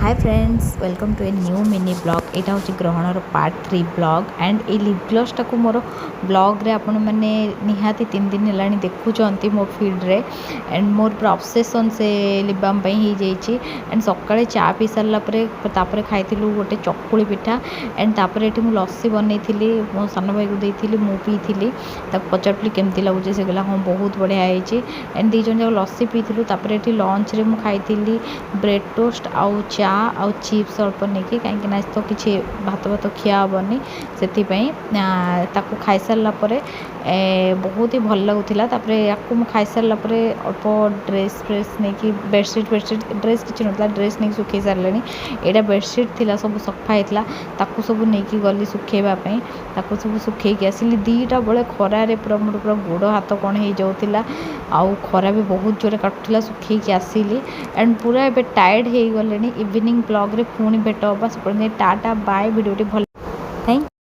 hi friends welcome to a new mini blog यहाँ हूँ ग्रहणर पार्ट 3 ब्लॉग एंड ये lip gloss talk more blog रे आपण मैंने निहाती 3 दिन है देखुं मो फीड रे एंड मोर पूरा ऑब्सेशन से लिप बाम हो जाइए एंड सकाଳେ चा पी सारापर खाई गोटे चकुली पिठा एंड तापर ये लस्सी बनई मो सान भाई को देती मु पी पचारि केमती लगुच से कहला हाँ बहुत बढ़िया होती एंड दीज जाक लस्सी पीलु ये लंच रे मुझे खाई ब्रेड टोस्ट आउ चा आउ चिप्स अल्प नहीं कहीं तो किसी भात भात खिया हेनी से खाई सारापर बहुत ही भल लगुला या खाई सारापर अल्प ड्रेस फ्रेस नहीं बेडसीट ड्रेस किसी ना ड्रेस नहीं सुखी सारे यहाँ बेडसीट थी सब सफा होता सब नहीं गली सुखेवाई सब सुखे आसली 2टा बेले खरारे पूरा मोर पूरा गोड़ हाथ कौन हो जाऊला आउ खरा भी बहुत जोर काटुला सुखे आसली एंड पूरा एबे टायर्ड हो गले इवनिंग ब्लॉग रे पुणी भेट हाँ से टाटा बाय वीडियो भल थैंक